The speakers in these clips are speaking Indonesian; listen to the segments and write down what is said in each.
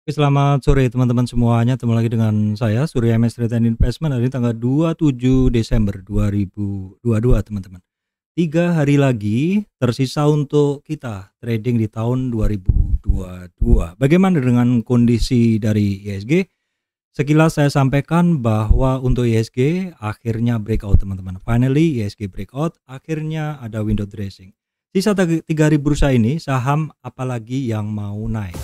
Oke, selamat sore teman-teman semuanya. Ketemu lagi dengan saya Surya MS Trade and Investment hari ini tanggal 27 Desember 2022 teman-teman. 3 hari lagi tersisa untuk kita trading di tahun 2022. Bagaimana dengan kondisi dari IHSG? Sekilas saya sampaikan bahwa untuk IHSG akhirnya breakout teman-teman. Finally IHSG breakout, akhirnya ada window dressing. Sisa 3 hari bursa ini saham apalagi yang mau naik?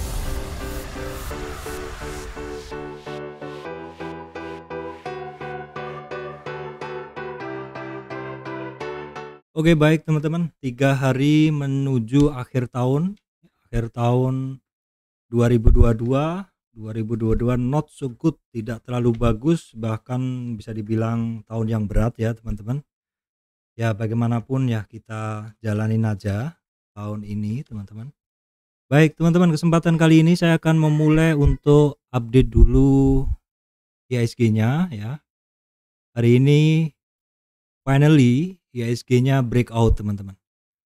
Oke, baik teman-teman, 3 hari menuju akhir tahun 2022, 2022 not so good, tidak terlalu bagus, bahkan bisa dibilang tahun yang berat ya teman-teman. Ya bagaimanapun ya kita jalanin aja tahun ini teman-teman. Baik teman-teman, kesempatan kali ini saya akan memulai untuk update dulu IHSG-nya ya. Hari ini finally IHSG-nya breakout teman-teman.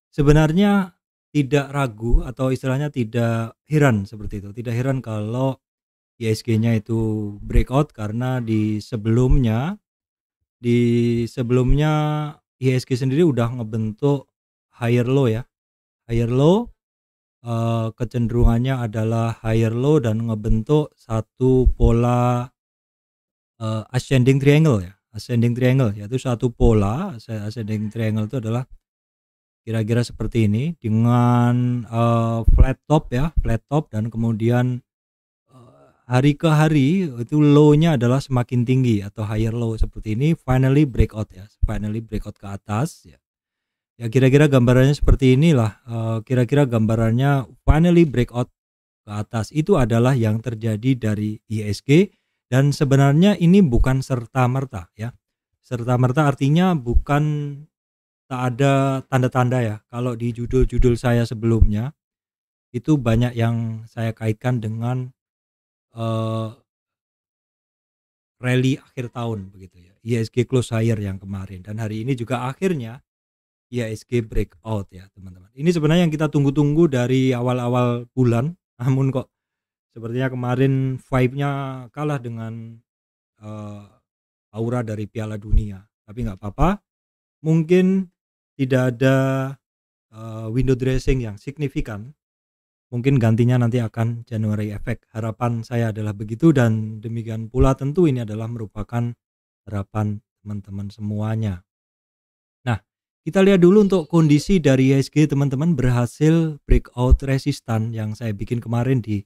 Sebenarnya tidak ragu atau istilahnya tidak heran seperti itu. Tidak heran kalau IHSG-nya itu breakout karena di sebelumnya IHSG sendiri udah ngebentuk higher low ya. Higher low, kecenderungannya adalah higher low dan ngebentuk satu pola ascending triangle ya. Ascending triangle yaitu satu pola ascending triangle itu adalah kira-kira seperti ini dengan flat top ya, flat top, dan kemudian hari ke hari itu low-nya adalah semakin tinggi atau higher low seperti ini, finally breakout ya, finally breakout ke atas ya. Ya kira-kira gambarannya seperti inilah, kira-kira gambarannya finally breakout ke atas itu adalah yang terjadi dari IHSG, dan sebenarnya ini bukan serta-merta ya. Serta-merta artinya bukan tak ada tanda-tanda ya. Kalau di judul-judul saya sebelumnya itu banyak yang saya kaitkan dengan rally akhir tahun begitu ya. IHSG close higher yang kemarin, dan hari ini juga akhirnya IHSG breakout ya teman-teman. Ini sebenarnya yang kita tunggu-tunggu dari awal-awal bulan, namun kok sepertinya kemarin vibe-nya kalah dengan aura dari Piala Dunia. Tapi nggak apa-apa, mungkin tidak ada window dressing yang signifikan, mungkin gantinya nanti akan January effect. Harapan saya adalah begitu, dan demikian pula tentu ini adalah merupakan harapan teman-teman semuanya. Nah, kita lihat dulu untuk kondisi dari IHSG teman-teman. Berhasil breakout resistan yang saya bikin kemarin di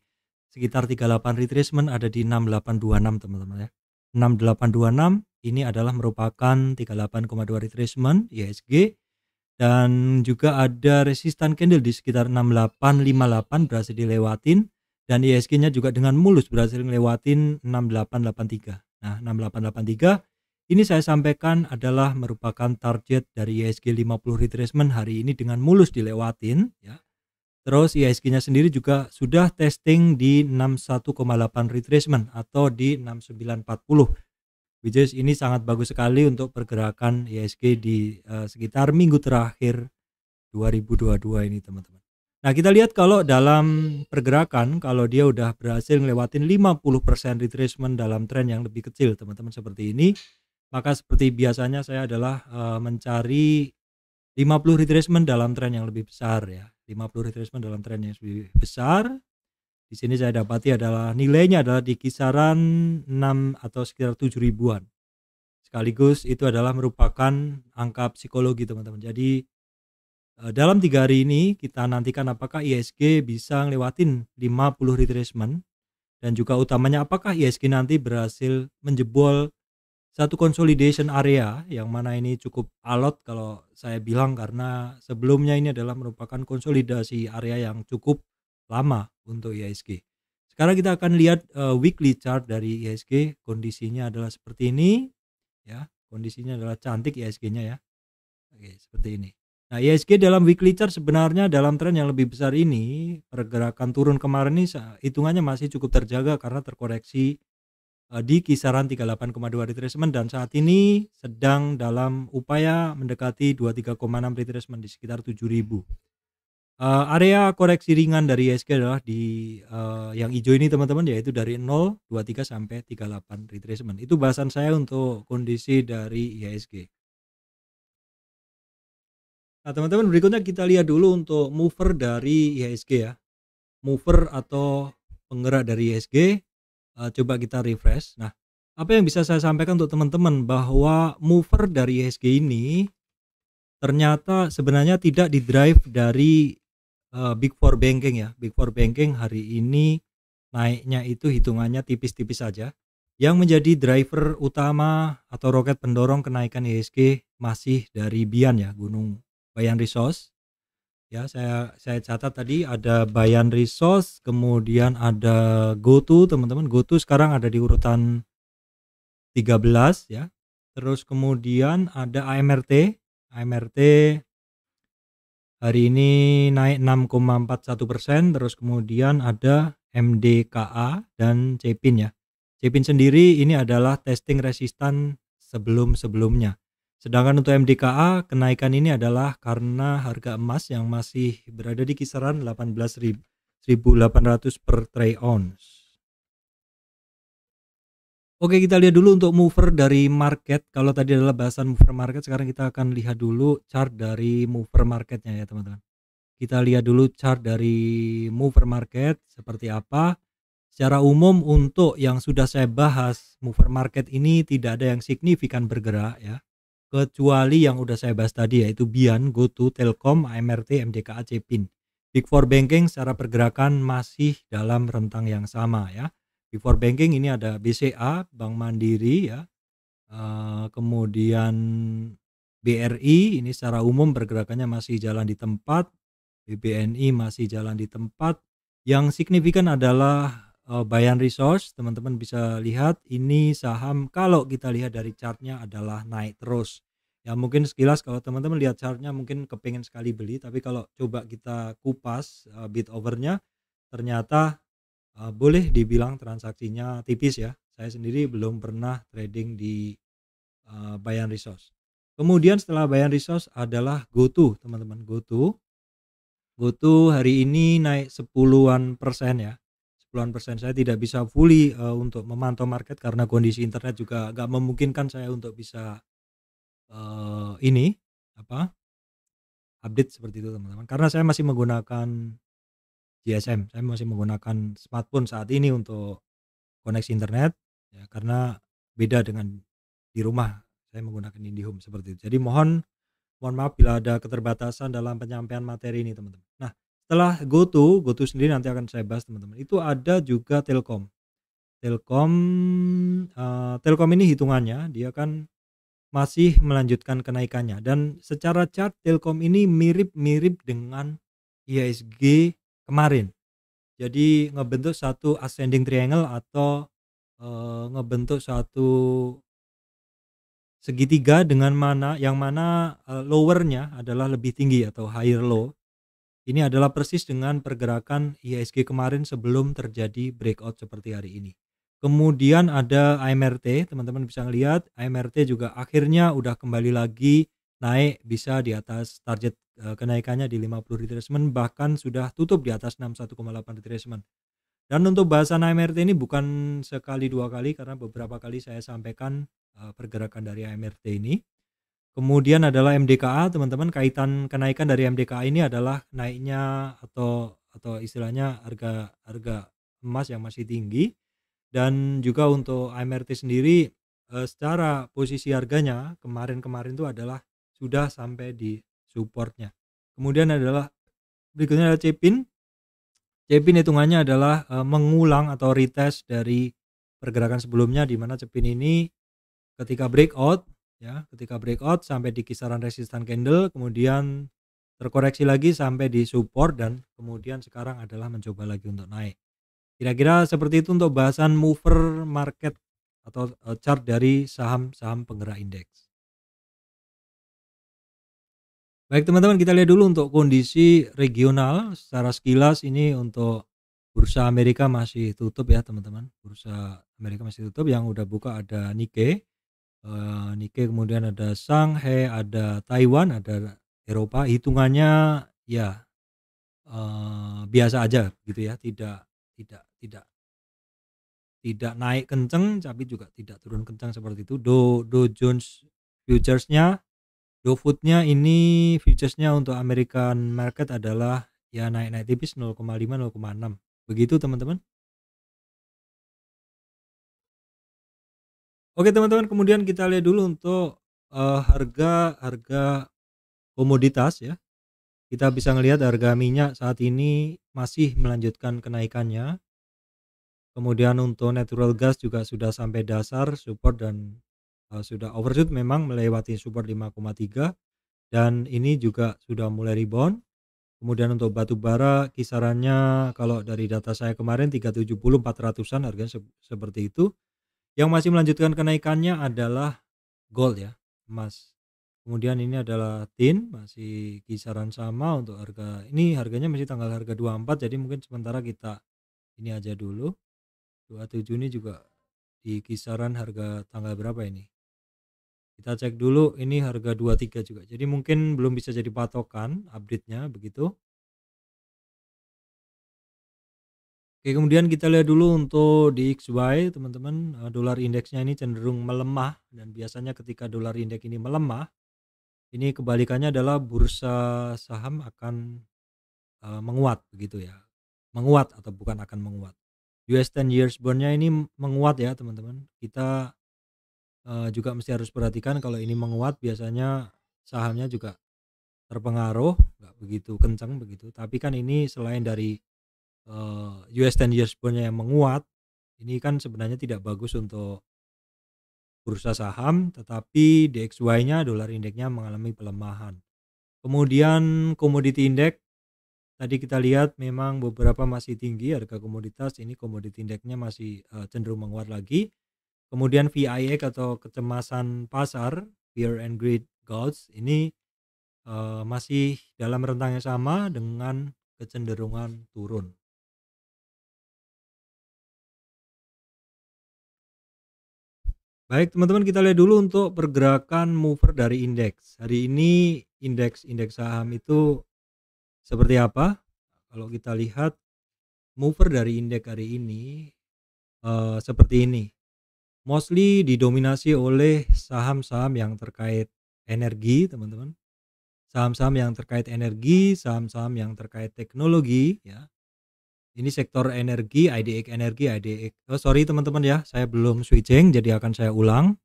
sekitar 38 retracement, ada di 6826 teman-teman ya. 6826 ini adalah merupakan 38,2 retracement IHSG, dan juga ada resistan candle di sekitar 6858 berhasil dilewatin, dan IHSG-nya juga dengan mulus berhasil ngelewatin 6883. Nah, 6883 ini saya sampaikan adalah merupakan target dari IHSG 50 retracement, hari ini dengan mulus dilewatin ya. Terus IHSG-nya sendiri juga sudah testing di 61,8 retracement atau di 6940, which is ini sangat bagus sekali untuk pergerakan IHSG di sekitar minggu terakhir 2022 ini teman-teman. Nah, kita lihat kalau dalam pergerakan, kalau dia udah berhasil ngelewatin 50% retracement dalam tren yang lebih kecil teman-teman seperti ini, maka seperti biasanya saya adalah mencari 50 retracement dalam tren yang lebih besar ya. 50 retracement dalam tren yang lebih besar. Di sini saya dapati adalah nilainya adalah di kisaran 6 atau sekitar 7 ribuan. Sekaligus itu adalah merupakan angka psikologi teman-teman. Jadi dalam 3 hari ini kita nantikan apakah IHSG bisa ngelewatin 50 retracement, dan juga utamanya apakah IHSG nanti berhasil menjebol satu consolidation area yang mana ini cukup alot kalau saya bilang, karena sebelumnya ini adalah merupakan konsolidasi area yang cukup lama untuk IHSG. Sekarang kita akan lihat weekly chart dari IHSG. Kondisinya adalah seperti ini ya. Kondisinya adalah cantik IHSG-nya ya. Oke, seperti ini. Nah, IHSG dalam weekly chart sebenarnya dalam tren yang lebih besar ini, pergerakan turun kemarin ini hitungannya masih cukup terjaga karena terkoreksi di kisaran 38,2 retracement, dan saat ini sedang dalam upaya mendekati 23,6 retracement di sekitar 7000. Area koreksi ringan dari IHSG adalah di yang hijau ini teman-teman, yaitu dari 0, 23 sampai 38 retracement. Itu bahasan saya untuk kondisi dari IHSG. Nah, teman-teman, berikutnya kita lihat dulu untuk mover dari IHSG ya. Mover atau penggerak dari IHSG, coba kita refresh. Nah, apa yang bisa saya sampaikan untuk teman-teman bahwa mover dari IHSG ini ternyata sebenarnya tidak di-drive dari Big Four Banking ya. Big Four Banking hari ini naiknya itu hitungannya tipis-tipis saja. Yang menjadi driver utama atau roket pendorong kenaikan IHSG masih dari Bian ya, Gunung Bayan Resource. Ya, saya catat tadi ada Bayan Resource, kemudian ada GoTo, teman-teman. GoTo sekarang ada di urutan 13 ya. Terus kemudian ada AMRT. AMRT hari ini naik 6,41%. Terus kemudian ada MDKA dan Cepin ya. Cepin sendiri ini adalah testing resistan sebelum-sebelumnya. Sedangkan untuk MDKA kenaikan ini adalah karena harga emas yang masih berada di kisaran 18.800 per troy ounce. Oke, kita lihat dulu untuk mover dari market. Kalau tadi adalah bahasan mover market, sekarang kita akan lihat dulu chart dari mover marketnya ya teman-teman. Kita lihat dulu chart dari mover market seperti apa. Secara umum untuk yang sudah saya bahas, mover market ini tidak ada yang signifikan bergerak ya. Kecuali yang udah saya bahas tadi, yaitu Bian, GoTo, Telkom, AMRT, MDKA, Cepin. Big Four Banking secara pergerakan masih dalam rentang yang sama ya. Big Four Banking ini ada BCA, Bank Mandiri ya, kemudian BRI ini secara umum pergerakannya masih jalan di tempat, BBNI masih jalan di tempat. Yang signifikan adalah Bayan Resource, teman-teman bisa lihat ini saham kalau kita lihat dari chartnya adalah naik terus. Ya mungkin sekilas kalau teman-teman lihat chartnya mungkin kepengen sekali beli, tapi kalau coba kita kupas bid overnya ternyata boleh dibilang transaksinya tipis ya. Saya sendiri belum pernah trading di Bayan Resource. Kemudian setelah Bayan Resource adalah GoTo, teman-teman. GoTo hari ini naik 10-an persen ya. 10-an persen. Saya tidak bisa fully untuk memantau market karena kondisi internet juga gak memungkinkan saya untuk bisa ini apa update seperti itu teman-teman. Karena saya masih menggunakan GSM, saya masih menggunakan smartphone saat ini untuk koneksi internet ya, karena beda dengan di rumah saya menggunakan IndiHome seperti itu. Jadi mohon maaf bila ada keterbatasan dalam penyampaian materi ini teman-teman. Nah, setelah GoTo sendiri nanti akan saya bahas teman-teman. Itu ada juga Telkom. Telkom ini hitungannya dia kan masih melanjutkan kenaikannya dan secara chart Telkom ini mirip-mirip dengan IHSG kemarin. Jadi ngebentuk satu ascending triangle atau ngebentuk satu segitiga dengan yang mana lowernya adalah lebih tinggi atau higher low. Ini adalah persis dengan pergerakan IHSG kemarin sebelum terjadi breakout seperti hari ini. Kemudian ada AMRT, teman-teman bisa lihat AMRT juga akhirnya udah kembali lagi naik, bisa di atas target kenaikannya di 50 retracement, bahkan sudah tutup di atas 61,8 retracement. Dan untuk bahasan AMRT ini bukan sekali dua kali karena beberapa kali saya sampaikan pergerakan dari AMRT ini. Kemudian adalah MDKA, teman-teman, kaitan kenaikan dari MDKA ini adalah naiknya atau istilahnya harga emas yang masih tinggi, dan juga untuk AMRT sendiri secara posisi harganya kemarin itu adalah sudah sampai di supportnya. Kemudian adalah berikutnya adalah Cepin. Cepin hitungannya adalah mengulang atau retest dari pergerakan sebelumnya, di mana Cepin ini ketika breakout sampai di kisaran resistan candle, kemudian terkoreksi lagi sampai di support, dan kemudian sekarang adalah mencoba lagi untuk naik. Kira-kira seperti itu untuk bahasan mover market atau chart dari saham-saham penggerak indeks. Baik teman-teman, kita lihat dulu untuk kondisi regional secara sekilas. Ini untuk bursa Amerika masih tutup ya teman-teman. Bursa Amerika masih tutup, yang udah buka ada Nikkei, kemudian ada Shanghai, ada Taiwan, ada Eropa. Hitungannya ya biasa aja gitu ya, tidak tidak tidak naik kenceng, tapi juga tidak turun kencang seperti itu. Dow Jones Futures-nya, Dow Food-nya ini futures-nya untuk American market adalah ya naik-naik tipis 0,5 0,6. Begitu teman-teman. Oke teman-teman, kemudian kita lihat dulu untuk harga komoditas ya. Kita bisa melihat harga minyak saat ini masih melanjutkan kenaikannya. Kemudian untuk natural gas juga sudah sampai dasar support dan sudah overshoot, memang melewati support 5,3 dan ini juga sudah mulai rebound. Kemudian untuk batu bara kisarannya kalau dari data saya kemarin 370 400-an harganya seperti itu. Yang masih melanjutkan kenaikannya adalah gold ya, emas. Kemudian ini adalah tin, masih kisaran sama untuk harga. Ini harganya masih tanggal harga 24, jadi mungkin sementara kita ini aja dulu. 27 ini juga di kisaran harga tanggal berapa ini? Kita cek dulu, ini harga 23 juga. Jadi mungkin belum bisa jadi patokan update-nya begitu. Oke, kemudian kita lihat dulu untuk di XY teman-teman, dolar indeksnya ini cenderung melemah dan biasanya ketika dolar indeks ini melemah, ini kebalikannya adalah bursa saham akan menguat begitu ya. Menguat atau bukan akan menguat. US 10 years bond-nya ini menguat ya teman-teman. Kita juga mesti harus perhatikan kalau ini menguat biasanya sahamnya juga terpengaruh, nggak begitu kencang begitu. Tapi kan ini selain dari US 10 years bond-nya yang menguat, ini kan sebenarnya tidak bagus untuk bursa saham, tetapi DXY-nya dolar indeksnya mengalami pelemahan. Kemudian komoditi indeks tadi kita lihat memang beberapa masih tinggi harga komoditas, ini komoditi indeksnya masih cenderung menguat lagi. Kemudian VIX atau kecemasan pasar, Fear and Greed Gauge, ini masih dalam rentang yang sama dengan kecenderungan turun. Baik teman-teman, kita lihat dulu untuk pergerakan mover dari indeks. Hari ini indeks saham itu seperti apa? Kalau kita lihat mover dari indeks hari ini seperti ini. Mostly didominasi oleh saham-saham yang terkait energi, teman-teman. Saham-saham yang terkait energi, saham-saham yang terkait teknologi ya. Ini sektor energi, IDX energi, IDX. Oh sorry teman-teman ya, saya belum switching jadi akan saya ulang.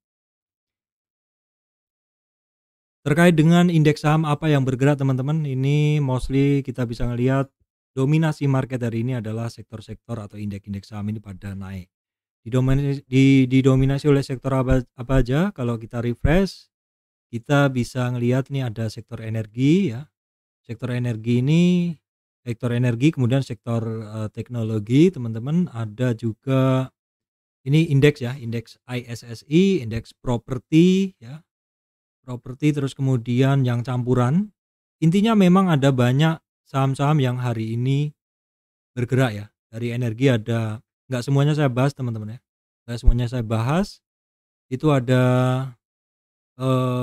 Terkait dengan indeks saham apa yang bergerak teman-teman, ini mostly kita bisa ngelihat dominasi market hari ini adalah sektor-sektor atau indeks-indeks saham ini pada naik. Didominasi oleh sektor apa aja? Kalau kita refresh, kita bisa ngelihat nih ada sektor energi ya. Sektor energi ini, sektor energi, kemudian sektor teknologi teman-teman, ada juga ini indeks ya, indeks ISSI, indeks properti ya. Properti, terus kemudian yang campuran. Intinya memang ada banyak saham-saham yang hari ini bergerak ya. Dari energi ada, nggak semuanya saya bahas teman-teman ya. Nggak semuanya saya bahas. Itu ada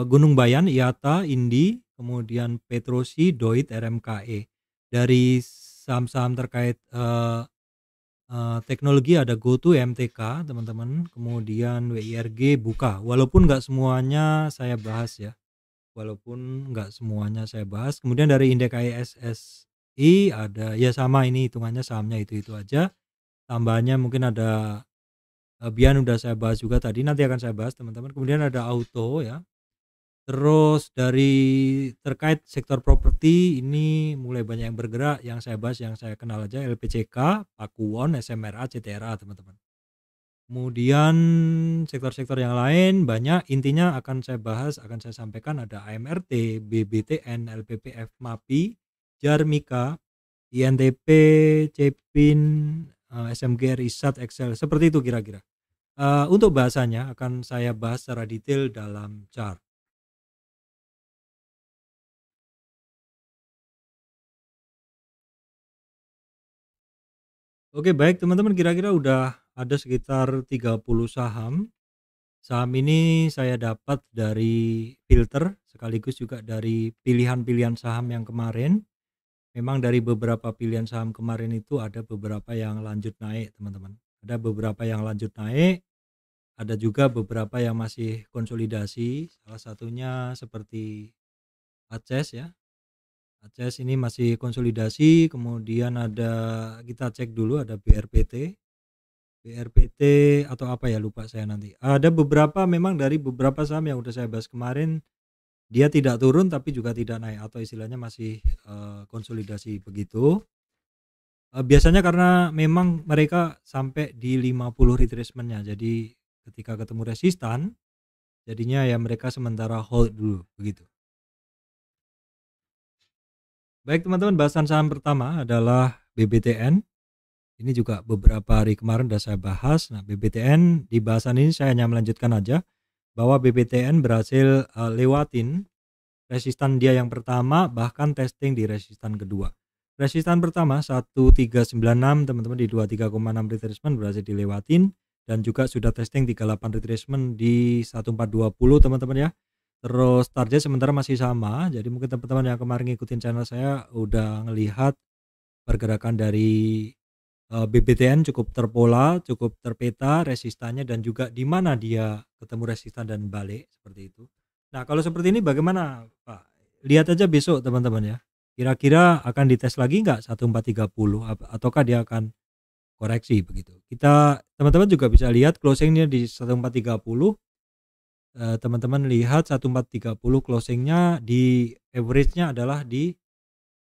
Gunung Bayan, IATA, Indi, kemudian Petrosi, Doit, RMKE. Dari saham-saham terkait teknologi ada GoTo, MTK teman-teman, kemudian WIRG, Buka. Walaupun nggak semuanya saya bahas ya. Kemudian dari indeks ISSI ada ya sama, ini hitungannya sahamnya itu aja. Tambahannya mungkin ada Bian, udah saya bahas juga tadi, nanti akan saya bahas teman-teman. Kemudian ada auto ya. Terus dari terkait sektor properti ini mulai banyak yang bergerak, yang saya bahas yang saya kenal aja LPCK, Pakuwon, SMRA, CTRA teman-teman. Kemudian sektor-sektor yang lain banyak, intinya akan saya bahas, akan saya sampaikan ada AMRT, BBTN, LPPF, MAPI, Jarmika, INTP, Cepin, SMG, Risat, Excel, seperti itu kira-kira. Untuk bahasanya akan saya bahas secara detail dalam chart. Oke baik teman-teman, kira-kira udah ada sekitar 30 saham. Saham ini saya dapat dari filter sekaligus juga dari pilihan-pilihan saham yang kemarin. memang dari beberapa pilihan saham kemarin itu ada beberapa yang lanjut naik, teman-teman. Ada beberapa yang lanjut naik, ada juga beberapa yang masih konsolidasi. Salah satunya seperti Aces ya. Aces ini masih konsolidasi, kemudian ada, kita cek dulu, ada BRPT. BRPT atau apa ya, lupa saya nanti. Ada beberapa, memang dari beberapa saham yang udah saya bahas kemarin, dia tidak turun tapi juga tidak naik, atau istilahnya masih konsolidasi begitu. Biasanya karena memang mereka sampai di 50 retracement-nya. Jadi ketika ketemu resistan, jadinya ya mereka sementara hold dulu begitu. Baik teman-teman, bahasan saham pertama adalah BBTN. Ini juga beberapa hari kemarin sudah saya bahas. Nah, BBTN di bahasan ini saya hanya melanjutkan aja bahwa BBTN berhasil lewatin resistan dia yang pertama, bahkan testing di resistan kedua. Resistan pertama 1396 teman-teman di 23,6 retracement berhasil dilewatin, dan juga sudah testing 38 retracement di 1420 teman-teman ya. Terus target sementara masih sama, jadi mungkin teman-teman yang kemarin ngikutin channel saya udah ngelihat pergerakan dari BBTN cukup terpola, cukup terpeta resistannya, dan juga di mana dia ketemu resistan dan balik seperti itu. Nah, kalau seperti ini bagaimana Pak? Lihat aja besok teman-teman ya. Kira-kira akan dites lagi nggak 1430 ataukah dia akan koreksi begitu. Kita teman-teman juga bisa lihat closingnya di 1430. Teman-teman lihat 1430 closingnya di average-nya adalah di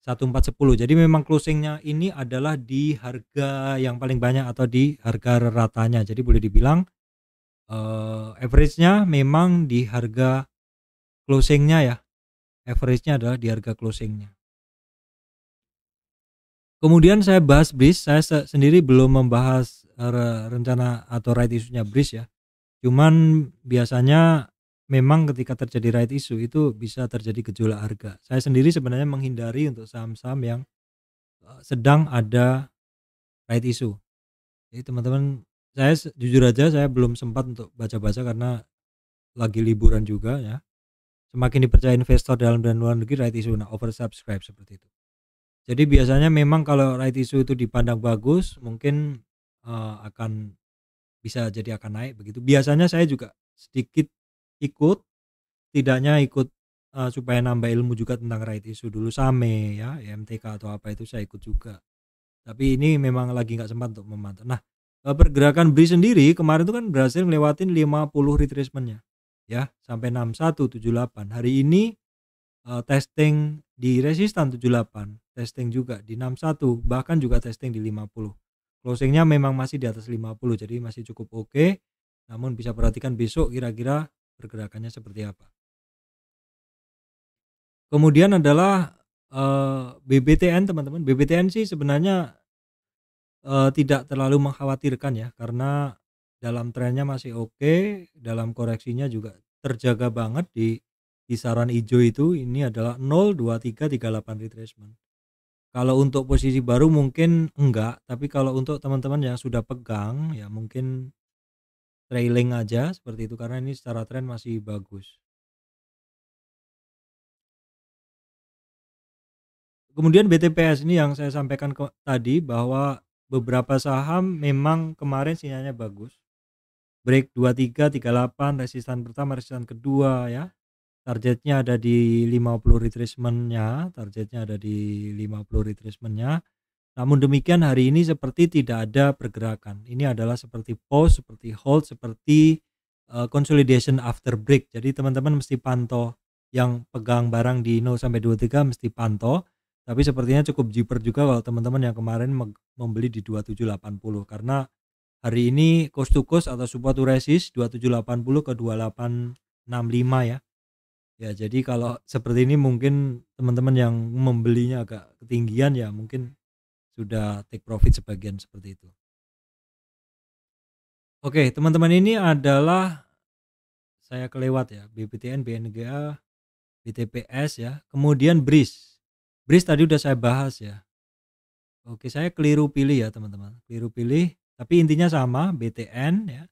1410. Jadi memang closingnya ini adalah di harga yang paling banyak atau di harga ratanya. Jadi boleh dibilang average-nya memang di harga closingnya ya. Average-nya adalah di harga closingnya. Kemudian saya bahas BRIS. Saya sendiri belum membahas rencana atau right issue-nya BRIS ya. Cuman biasanya memang ketika terjadi right issue itu bisa terjadi gejolak harga. Saya sendiri sebenarnya menghindari untuk saham-saham yang sedang ada right issue. Jadi teman-teman, saya jujur aja saya belum sempat untuk baca-baca karena lagi liburan juga ya. Semakin dipercaya investor dalam dan luar negeri, right issue oversubscribe seperti itu. Jadi biasanya memang kalau right issue itu dipandang bagus, mungkin akan bisa jadi akan naik begitu. Biasanya saya juga sedikit ikut, tidaknya ikut supaya nambah ilmu juga tentang right issue dulu, SAME ya, MTK atau apa itu saya ikut juga. Tapi ini memang lagi nggak sempat untuk memantau. Nah, pergerakan BRI sendiri kemarin itu kan berhasil ngelewatin 50 retracement-nya ya, sampai 6178. Hari ini testing di resistan 78, testing juga di 61, bahkan juga testing di 50. Closingnya memang masih di atas 50, jadi masih cukup oke. Namun bisa perhatikan besok kira-kira pergerakannya seperti apa. Kemudian adalah BBTN teman-teman. BBTN sih sebenarnya tidak terlalu mengkhawatirkan ya, karena dalam trennya masih oke, dalam koreksinya juga terjaga banget di kisaran hijau itu. Ini adalah 0, 2, 3, 38 retracement. Kalau untuk posisi baru mungkin enggak, tapi kalau untuk teman-teman yang sudah pegang ya mungkin trailing aja seperti itu, karena ini secara tren masih bagus. Kemudian BTPS ini yang saya sampaikan tadi bahwa beberapa saham memang kemarin sinyalnya bagus. Break 2338, resistan pertama, resistan kedua ya. Targetnya ada di 50 retracement-nya, targetnya ada di 50 retracement-nya. Namun demikian hari ini seperti tidak ada pergerakan. Ini adalah seperti pause, seperti hold, seperti consolidation after break. Jadi teman-teman mesti pantau, yang pegang barang di 0 sampai 23 mesti pantau. Tapi sepertinya cukup jiper juga kalau teman-teman yang kemarin membeli di 2780, karena hari ini cost to cost atau support to resist 2780 ke 2865 ya. Ya, jadi kalau seperti ini mungkin teman-teman yang membelinya agak ketinggian ya mungkin sudah take profit sebagian seperti itu. Oke, teman-teman, ini adalah saya kelewat ya, BBTN, BNGA, BTPS ya, kemudian BRIS. BRIS tadi udah saya bahas ya. Oke, saya keliru pilih ya teman-teman, keliru pilih, tapi intinya sama, BTN ya,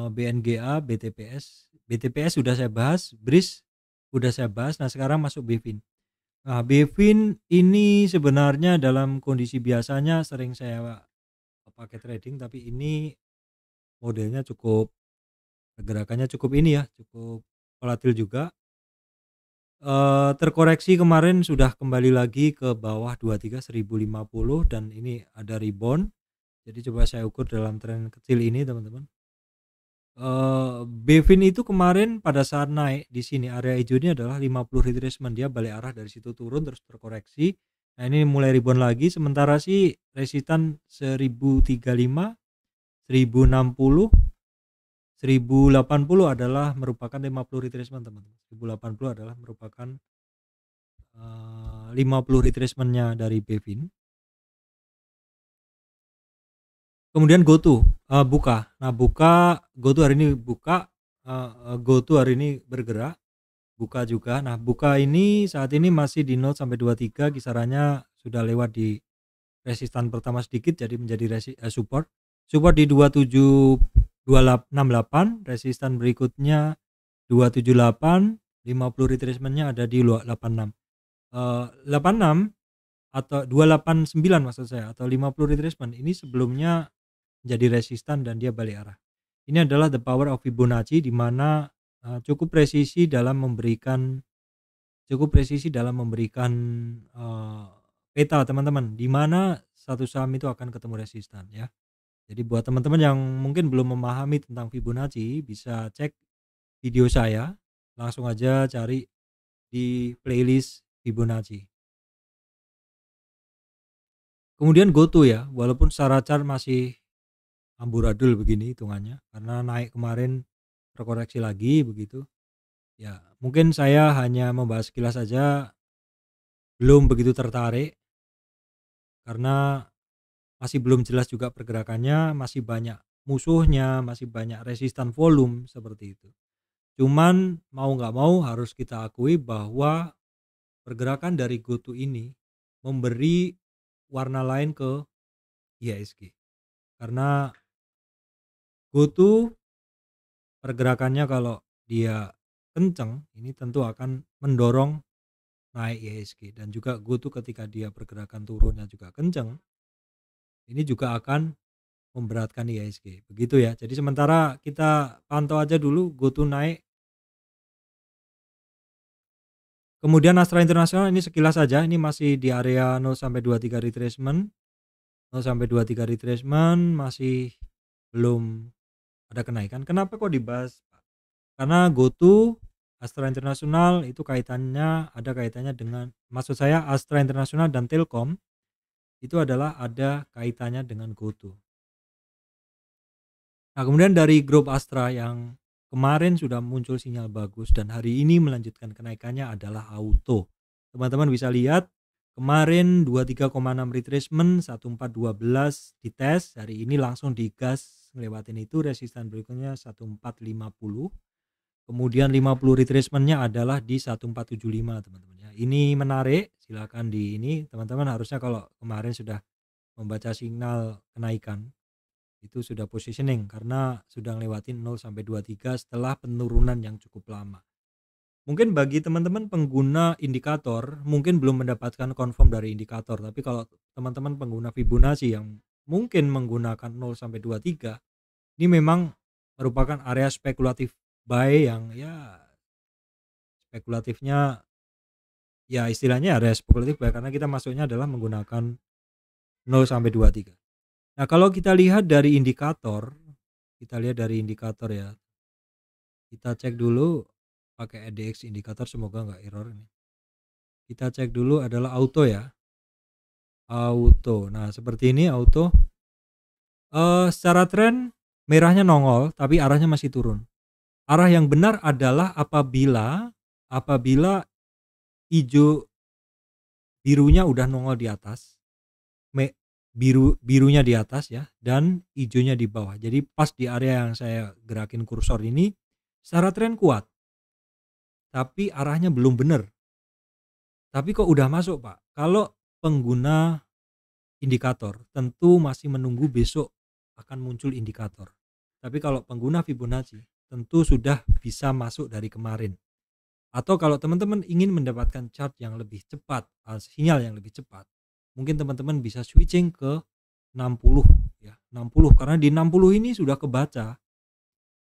BNGA, BTPS. BTPS sudah saya bahas, BRIS udah saya bahas. Nah sekarang masuk BFIN. Nah, Bevin ini sebenarnya dalam kondisi biasanya sering saya pakai trading, tapi ini modelnya cukup, pergerakannya cukup ini ya, cukup volatil juga. Terkoreksi kemarin sudah kembali lagi ke bawah 23.050 dan ini ada rebound. Jadi coba saya ukur dalam tren kecil ini teman-teman. Bevin itu kemarin pada saat naik di sini area hijau ini adalah 50 retracement, dia balik arah dari situ turun terus terkoreksi. Nah, ini mulai rebound lagi, sementara sih resistan 1035, 1060, 1080 adalah merupakan 50 retracement teman-teman. 1080 adalah merupakan 50 retracementnya dari Bevin. Kemudian GoTo buka. Nah, GoTo hari ini buka, GoTo hari ini bergerak, buka juga. Nah, buka ini saat ini masih di 0 sampai 23, kisarannya sudah lewat di resistan pertama sedikit jadi menjadi support. Support di 27.268, resistan berikutnya 278, 50 retracementnya ada di 86. 86 atau 289 maksud saya, atau 50 retracement ini sebelumnya jadi resistan dan dia balik arah. Ini adalah the power of Fibonacci, di mana cukup presisi dalam memberikan peta teman-teman, di mana satu saham itu akan ketemu resistan ya. Jadi buat teman-teman yang mungkin belum memahami tentang Fibonacci, bisa cek video saya, langsung aja cari di playlist Fibonacci. Kemudian GoTo ya, walaupun secara chart masih amburadul begini hitungannya karena naik kemarin terkoreksi lagi begitu ya, mungkin saya hanya membahas sekilas saja, belum begitu tertarik karena masih belum jelas juga pergerakannya, masih banyak musuhnya, masih banyak resistan volume seperti itu. Cuman mau nggak mau harus kita akui bahwa pergerakan dari GoTo ini memberi warna lain ke IHSG, karena GoTo pergerakannya kalau dia kenceng ini tentu akan mendorong naik IHSG, dan juga GoTo ketika dia pergerakan turunnya juga kenceng ini juga akan memberatkan IHSG begitu ya. Jadi sementara kita pantau aja dulu GoTo naik. Kemudian Astra International ini sekilas saja, ini masih di area 0 sampai 23 retracement. 0 sampai 23 retracement masih belum ada kenaikan. Kenapa kok dibahas? Karena GoTo, Astra International itu ada kaitannya dengan, maksud saya Astra International dan Telkom itu adalah ada kaitannya dengan GoTo. Nah, kemudian dari grup Astra yang kemarin sudah muncul sinyal bagus dan hari ini melanjutkan kenaikannya adalah Auto. Teman-teman bisa lihat kemarin 23,6 retracement, 1412 dites, hari ini langsung digas ngelewatin itu, resistan berikutnya 1450. Kemudian 50 retracementnya adalah di 1475 teman-teman ya. Ini menarik, silakan di ini teman-teman harusnya kalau kemarin sudah membaca signal kenaikan itu sudah positioning karena sudah ngelewatin 0 sampai 23 setelah penurunan yang cukup lama. Mungkin bagi teman-teman pengguna indikator mungkin belum mendapatkan confirm dari indikator, tapi kalau teman-teman pengguna Fibonacci yang mungkin menggunakan 0 sampai 23, ini memang merupakan area spekulatif buy yang ya spekulatifnya ya istilahnya area spekulatif buy karena kita masuknya adalah menggunakan 0 sampai 23. Nah, kalau kita lihat dari indikator, ya. Kita cek dulu pakai ADX indikator, semoga nggak error ini. Kita cek dulu adalah auto ya. Auto. Nah, seperti ini auto. Secara tren merahnya nongol tapi arahnya masih turun. Arah yang benar adalah apabila hijau birunya udah nongol di atas. Birunya di atas ya, dan hijaunya di bawah. Jadi pas di area yang saya gerakin kursor ini secara tren kuat tapi arahnya belum benar. Tapi kok udah masuk Pak? Kalau pengguna indikator tentu masih menunggu besok akan muncul indikator. Tapi kalau pengguna Fibonacci tentu sudah bisa masuk dari kemarin. Atau kalau teman-teman ingin mendapatkan chart yang lebih cepat, sinyal yang lebih cepat, mungkin teman-teman bisa switching ke 60 ya, 60 karena di 60 ini sudah kebaca.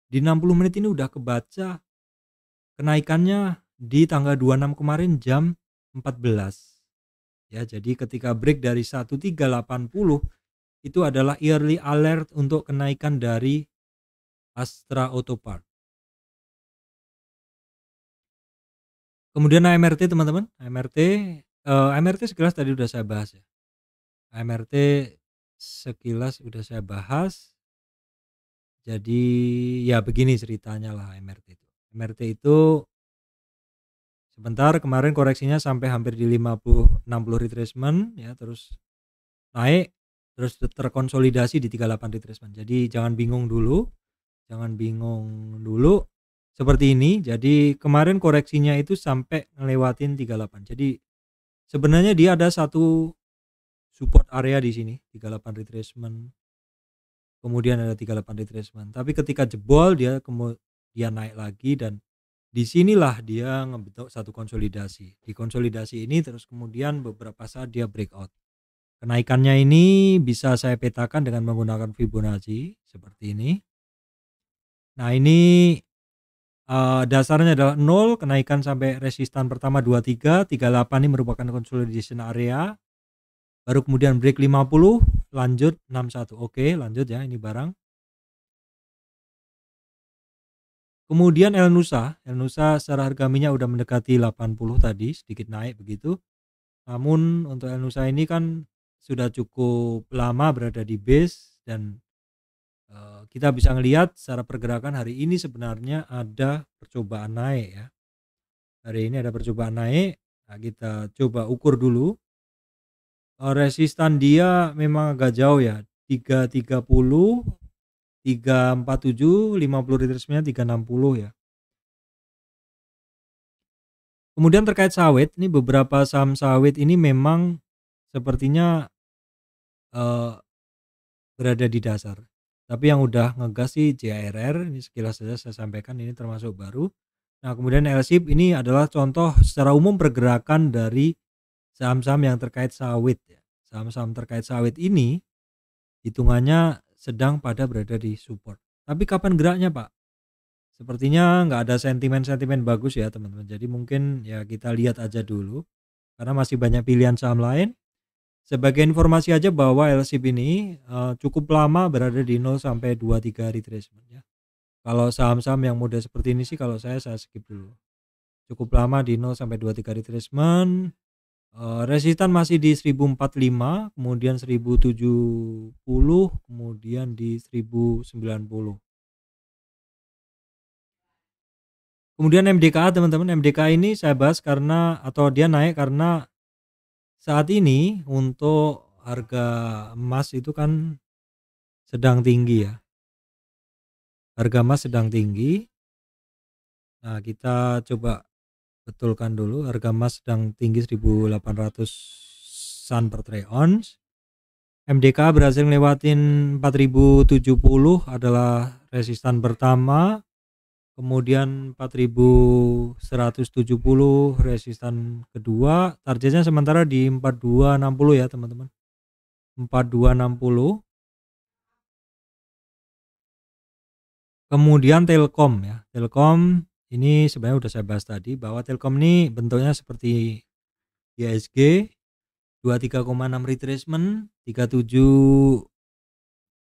Di 60 menit ini udah kebaca kenaikannya di tanggal 26 kemarin jam 14. Ya, jadi ketika break dari 1380 itu adalah early alert untuk kenaikan dari Astra Auto Parts. Kemudian AMRT teman-teman, AMRT sekilas tadi udah saya bahas ya. AMRT sekilas udah saya bahas. Jadi ya begini ceritanya lah AMRT itu. AMRT itu sebentar kemarin koreksinya sampai hampir di 50 60 retracement ya, terus naik, terus terkonsolidasi di 38 retracement. Jadi jangan bingung dulu. Seperti ini. Jadi kemarin koreksinya itu sampai ngelewatin 38. Jadi sebenarnya dia ada satu support area di sini 38 retracement. Kemudian ada 38 retracement. Tapi ketika jebol dia kemudian naik lagi dan disinilah dia ngebentuk satu konsolidasi. Di konsolidasi ini terus kemudian beberapa saat dia breakout. Kenaikannya ini bisa saya petakan dengan menggunakan Fibonacci seperti ini. Nah ini dasarnya adalah 0, kenaikan sampai resistan pertama 23, 38 ini merupakan consolidation area. Baru kemudian break 50, lanjut 61. Oke, lanjut ya ini barang. Kemudian El Nusa secara harga minyak udah mendekati 80 tadi, sedikit naik begitu. Namun untuk El Nusa ini kan sudah cukup lama berada di base dan kita bisa ngelihat secara pergerakan hari ini sebenarnya ada percobaan naik ya. Hari ini ada percobaan naik. Nah, kita coba ukur dulu. Resistan dia memang agak jauh ya. 330, 347, 50 retracement 360 ya. Kemudian terkait sawit, ini beberapa saham sawit ini memang sepertinya berada di dasar. Tapi yang udah ngegas sih JRR, ini sekilas saja saya sampaikan, ini termasuk baru. Nah kemudian LSIP ini adalah contoh secara umum pergerakan dari saham-saham yang terkait sawit ya. Saham-saham terkait sawit ini hitungannya sedang pada berada di support. Tapi kapan geraknya Pak? Sepertinya nggak ada sentimen-sentimen bagus ya teman-teman. Jadi mungkin ya kita lihat aja dulu karena masih banyak pilihan saham lain. Sebagai informasi aja bahwa LSIP ini cukup lama berada di 0 sampai 23 retracement ya. Kalau saham-saham yang mudah seperti ini sih kalau saya skip dulu. Cukup lama di 0 sampai 23 retracement. Resistan masih di 1045, kemudian 1070, kemudian di 1090. Kemudian MDKA teman-teman, MDKA ini saya bahas karena atau dia naik karena saat ini untuk harga emas itu kan sedang tinggi ya. Harga emas sedang tinggi. Nah, kita coba betulkan dulu. Harga emas sedang tinggi 1800-an per troy ounce. MDK berhasil ngelewatin 4070 adalah resistan pertama. Kemudian 4170 resistan kedua. Targetnya sementara di 4260 ya teman-teman. 4260. Kemudian Telkom ya. Telkom ini sebenarnya udah saya bahas tadi bahwa Telkom ini bentuknya seperti IHSG 23,6 retracement,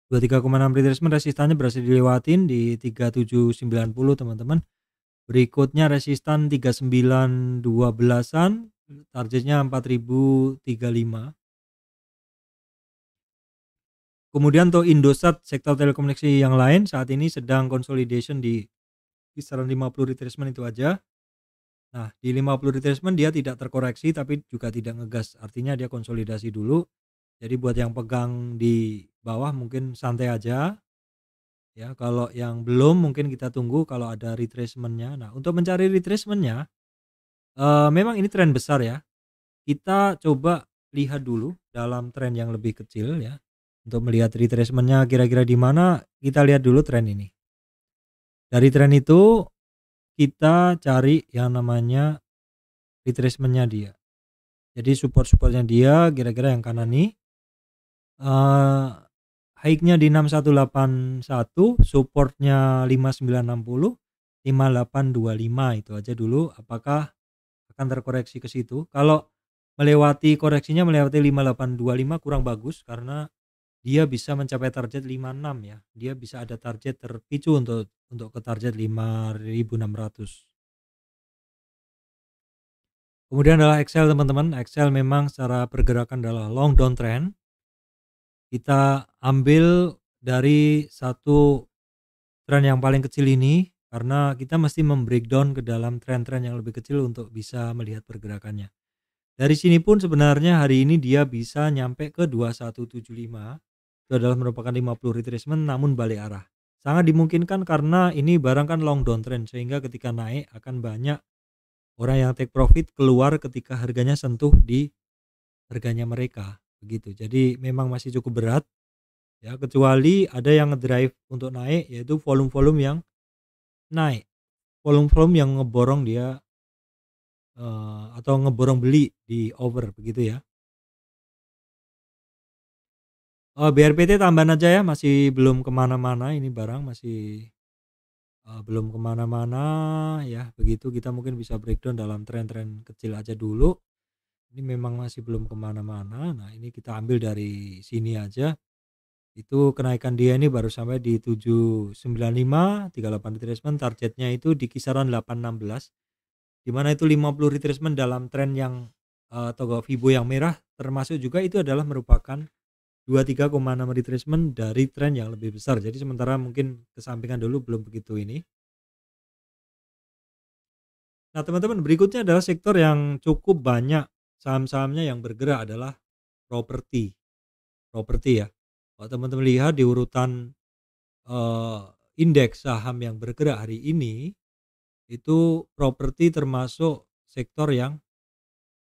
23,6 retracement resistannya berhasil dilewatin di 3790 teman-teman. Berikutnya resistan 3912-an, targetnya 4035. Kemudian untuk Indosat sektor telekomunikasi yang lain saat ini sedang consolidation di kisaran 50 retracement itu aja. Nah, di 50 retracement dia tidak terkoreksi tapi juga tidak ngegas. Artinya dia konsolidasi dulu. Jadi buat yang pegang di bawah mungkin santai aja. Ya, kalau yang belum mungkin kita tunggu kalau ada retracement-nya. Nah, untuk mencari retracement-nya memang ini tren besar ya. Kita coba lihat dulu dalam tren yang lebih kecil ya. Untuk melihat retracement-nya kira-kira di mana, kita lihat dulu tren ini. Dari tren itu kita cari yang namanya retracement-nya dia. Jadi support-supportnya dia kira-kira yang kanan nih, high-nya di 6181, supportnya 5960, 5825, itu aja dulu. Apakah akan terkoreksi ke situ? Kalau koreksinya melewati 5825 kurang bagus, karena dia bisa mencapai target 56 ya. Dia bisa ada target terpicu untuk ke target 5600. Kemudian adalah Excel teman-teman. Excel memang secara pergerakan adalah long downtrend. Kita ambil dari satu tren yang paling kecil ini, karena kita mesti membreakdown ke dalam tren-tren yang lebih kecil untuk bisa melihat pergerakannya. Dari sini pun sebenarnya hari ini dia bisa nyampe ke 2175. Itu adalah merupakan 50 retracement namun balik arah. Sangat dimungkinkan karena ini barang kan long downtrend, sehingga ketika naik akan banyak orang yang take profit keluar ketika harganya sentuh di harganya mereka, begitu. Jadi memang masih cukup berat ya, kecuali ada yang ngedrive untuk naik, yaitu volume-volume yang naik, volume-volume yang ngeborong dia atau ngeborong beli di over, begitu ya. BRPT tambahan aja ya, masih belum kemana-mana ini barang, masih belum kemana-mana ya, begitu. Kita mungkin bisa breakdown dalam tren-tren kecil aja dulu. Ini memang masih belum kemana-mana. Nah ini kita ambil dari sini aja. Itu kenaikan dia ini baru sampai di 795, 38 retracement, targetnya itu di kisaran 816, di mana itu 50 retracement dalam tren yang toggle Fibo yang merah, termasuk juga itu adalah merupakan 23,6 retracement dari tren yang lebih besar. Jadi sementara mungkin kesampingan dulu, belum begitu ini. Nah teman-teman, berikutnya adalah sektor yang cukup banyak saham-sahamnya yang bergerak adalah properti ya. Kalau teman-teman lihat di urutan indeks saham yang bergerak hari ini, itu properti termasuk sektor yang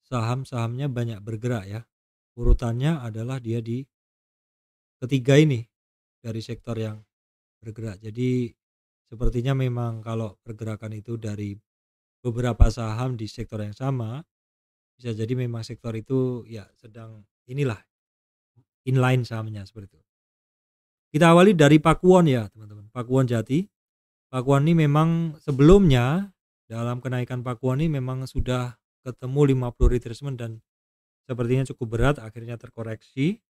saham-sahamnya banyak bergerak ya. Urutannya adalah dia di ketiga ini dari sektor yang bergerak. Jadi sepertinya memang kalau pergerakan itu dari beberapa saham di sektor yang sama, bisa jadi memang sektor itu ya sedang inilah inline sahamnya seperti itu. Kita awali dari Pakuwon ya teman-teman. Pakuwon Jati. Pakuwon ini memang sebelumnya dalam kenaikan Pakuwon ini memang sudah ketemu 50 retracement dan sepertinya cukup berat, akhirnya terkoreksi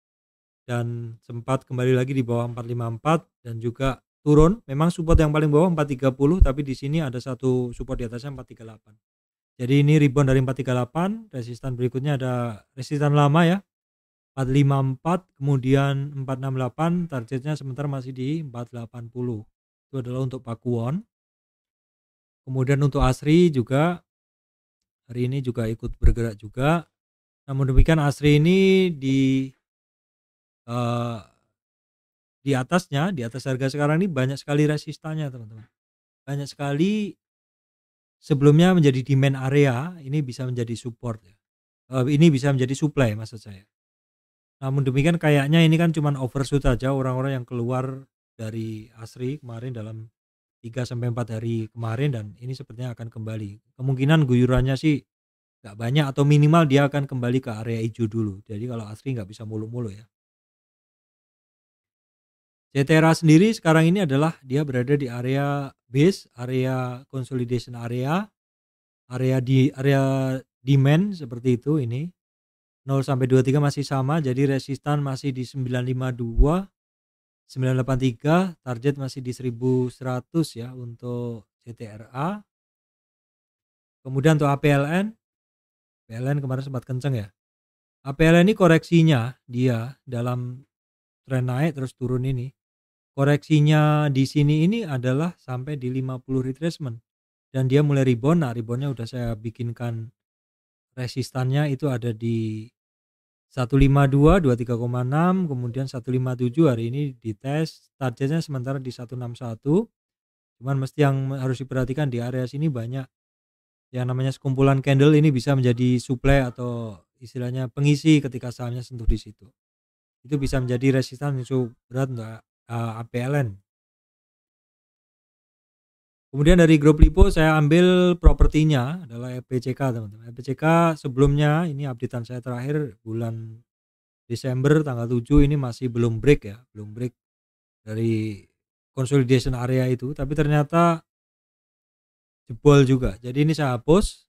dan sempat kembali lagi di bawah 454 dan juga turun. Memang support yang paling bawah 430, tapi di sini ada satu support di atasnya 438. Jadi ini rebound dari 438, resistan berikutnya ada resistan lama ya, 454, kemudian 468, targetnya sementara masih di 480. Itu adalah untuk Pakuwon. Kemudian untuk Asri juga hari ini juga ikut bergerak juga. Namun demikian Asri ini eh, di atasnya, di atas harga sekarang ini banyak sekali resistannya teman-teman. Banyak sekali sebelumnya menjadi demand area, ini bisa menjadi support ya. Ini bisa menjadi supply maksud saya. Namun demikian kayaknya ini kan cuma overshoot aja orang-orang yang keluar dari Asri kemarin dalam 3 sampai 4 hari kemarin, dan ini sepertinya akan kembali. Kemungkinan guyurannya sih nggak banyak atau minimal dia akan kembali ke area hijau dulu. Jadi kalau Asri nggak bisa mulu-mulu ya. CTRA sendiri sekarang ini adalah dia berada di area base, area consolidation area, area demand seperti itu ini. 0 sampai 23 masih sama, jadi resistan masih di 952, 983, target masih di 1100 ya untuk CTRA. Kemudian untuk APLN, PLN kemarin sempat kenceng ya. APLN ini koreksinya dia dalam tren naik terus turun ini. Koreksinya di sini ini adalah sampai di 50 retracement dan dia mulai rebound. Nah, reboundnya udah saya bikinkan resistannya, itu ada di 152, 23,6, kemudian 157 hari ini dites, targetnya sementara di 161. Cuman mesti yang harus diperhatikan di area sini banyak yang namanya sekumpulan candle, ini bisa menjadi supply atau istilahnya pengisi ketika sahamnya sentuh di situ. Itu bisa menjadi resistan yang cukup berat untuk APLN. Kemudian dari grup Lipo saya ambil propertinya adalah FPCK teman-teman. FPCK sebelumnya ini updatean saya terakhir bulan Desember tanggal 7 ini masih belum break ya, belum break dari consolidation area itu, tapi ternyata jebol juga. Jadi ini saya hapus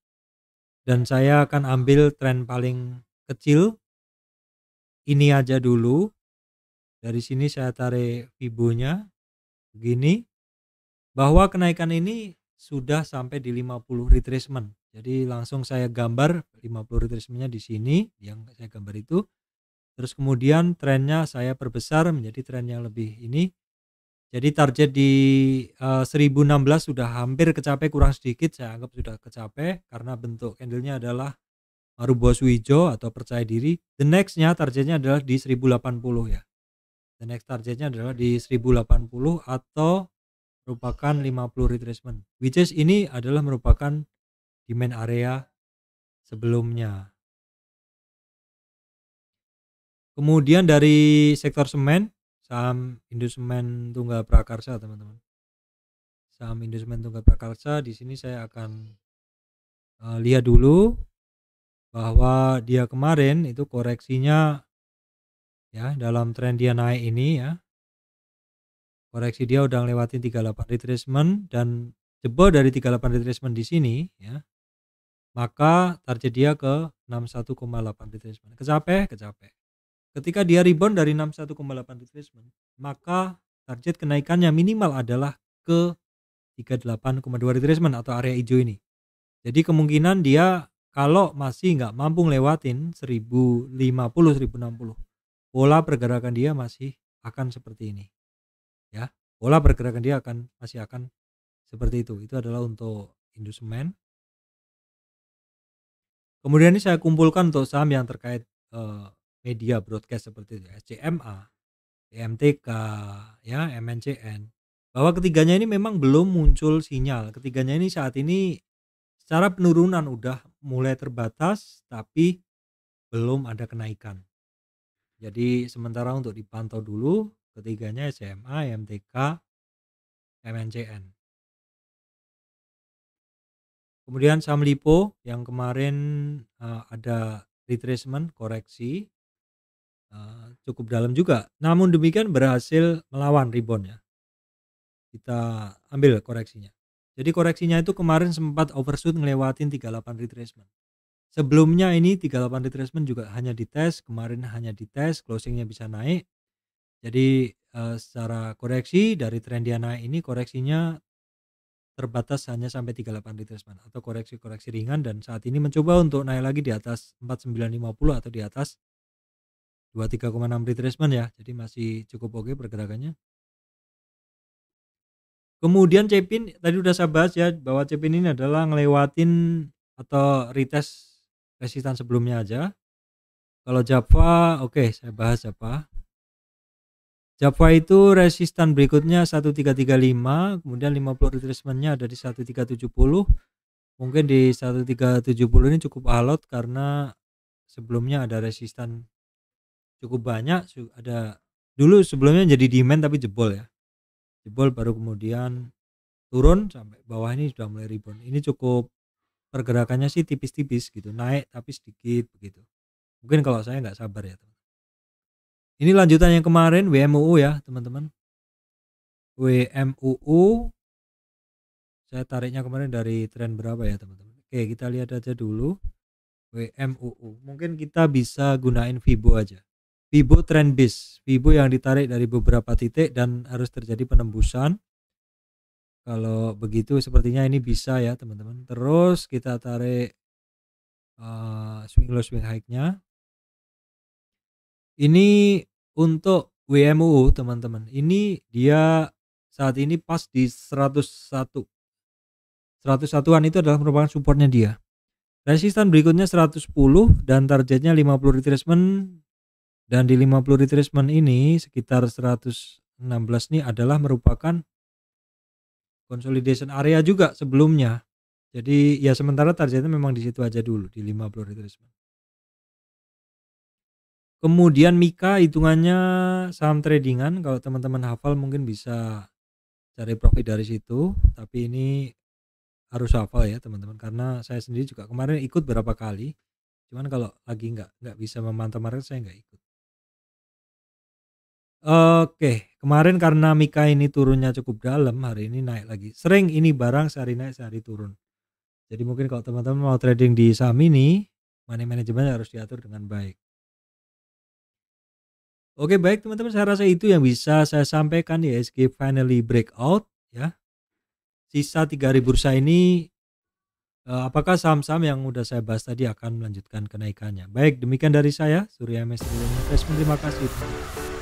dan saya akan ambil tren paling kecil ini aja dulu. Dari sini saya tarik Fibonya begini, bahwa kenaikan ini sudah sampai di 50 retracement. Jadi langsung saya gambar 50 retracementnya di sini yang saya gambar itu. Terus kemudian trennya saya perbesar menjadi tren yang lebih ini. Jadi target di 1016 sudah hampir kecapai, kurang sedikit saya anggap sudah kecapai karena bentuk candlenya adalah Marubosu hijau atau percaya diri. The nextnya targetnya adalah di 1080 ya. The next targetnya adalah di 1080 atau merupakan 50 retracement. Which is ini adalah merupakan demand area sebelumnya. Kemudian dari sektor semen, saham Indosemen Tunggal Prakarsa teman-teman. Saham Indosemen Tunggal Prakarsa di sini saya akan lihat dulu bahwa dia kemarin itu koreksinya ya dalam tren dia naik ini ya. Koreksi dia udah ngelewatin 38 retracement dan jebol dari 38 retracement di sini ya. Maka target dia ke 61,8 retracement. Kecapai. Ketika dia rebound dari 61,8 retracement, maka target kenaikannya minimal adalah ke 38,2 retracement atau area hijau ini. Jadi kemungkinan dia kalau masih nggak mampu ngelewatin 1050, 1060, pola pergerakan dia masih akan seperti ini. Ya, pola pergerakan dia masih akan seperti itu. Itu adalah untuk Indosemen. Kemudian ini saya kumpulkan untuk saham yang terkait media broadcast seperti itu, SCMA, EMTK, ya, MNCN. Bahwa ketiganya ini memang belum muncul sinyal. Ketiganya ini saat ini secara penurunan udah mulai terbatas tapi belum ada kenaikan. Jadi sementara untuk dipantau dulu ketiganya SCMA, EMTK, MNCN. Kemudian saham Lipo yang kemarin ada retracement koreksi cukup dalam juga. Namun demikian berhasil melawan rebound ya. Kita ambil koreksinya. Jadi koreksinya itu kemarin sempat overshoot ngelewatin 38 retracement. Sebelumnya ini 38 retracement juga hanya dites, kemarin hanya dites, closingnya bisa naik. Jadi secara koreksi dari tren dia naik ini koreksinya terbatas hanya sampai 38 retracement atau koreksi-koreksi ringan dan saat ini mencoba untuk naik lagi di atas 4950 atau di atas 23,6 retracement ya. Jadi masih cukup oke pergerakannya. Kemudian Cepin tadi udah saya bahas ya bahwa Cepin ini adalah ngelewatin atau retest resistan sebelumnya aja. Kalau Java oke, saya bahas Java. Java itu resistan berikutnya 1335, kemudian 50 retracementnya ada di 1370. Mungkin di 1370 ini cukup alot karena sebelumnya ada resistan cukup banyak, ada dulu sebelumnya jadi demand tapi jebol ya. Jebol baru kemudian turun sampai bawah ini sudah mulai rebound. Ini cukup pergerakannya sih tipis-tipis gitu, naik tapi sedikit begitu. Mungkin kalau saya nggak sabar ya teman. Ini lanjutan yang kemarin WMUU ya teman-teman. WMUU saya tariknya kemarin dari tren berapa ya teman-teman. Oke kita lihat aja dulu WMUU. Mungkin kita bisa gunain Fibo aja. Fibo trend base, Fibo yang ditarik dari beberapa titik dan harus terjadi penembusan. Kalau begitu sepertinya ini bisa ya teman-teman. Terus kita tarik swing low swing high nya. Ini untuk WMUU teman-teman. Ini dia saat ini pas di 101. 101-an itu adalah merupakan supportnya dia. Resistan berikutnya 110 dan targetnya 50 retracement. Dan di 50 retracement ini sekitar 116 ini adalah merupakan consolidation area juga sebelumnya. Jadi ya sementara targetnya memang di situ aja dulu di 50 retracement. Kemudian Mika hitungannya saham tradingan, kalau teman-teman hafal mungkin bisa cari profit dari situ. Tapi ini harus hafal ya teman-teman, karena saya sendiri juga kemarin ikut berapa kali. Cuman kalau lagi nggak bisa memantau market saya nggak ikut. Oke, kemarin karena Mika ini turunnya cukup dalam, hari ini naik lagi. Sering ini barang sehari naik sehari turun. Jadi mungkin kalau teman-teman mau trading di saham ini, money management harus diatur dengan baik. Oke, baik teman-teman, saya rasa itu yang bisa saya sampaikan di IHSG finally breakout ya. Sisa 3 hari bursa ini, apakah saham-saham yang udah saya bahas tadi akan melanjutkan kenaikannya. Baik, demikian dari saya, Surya MS Investment. Terima kasih.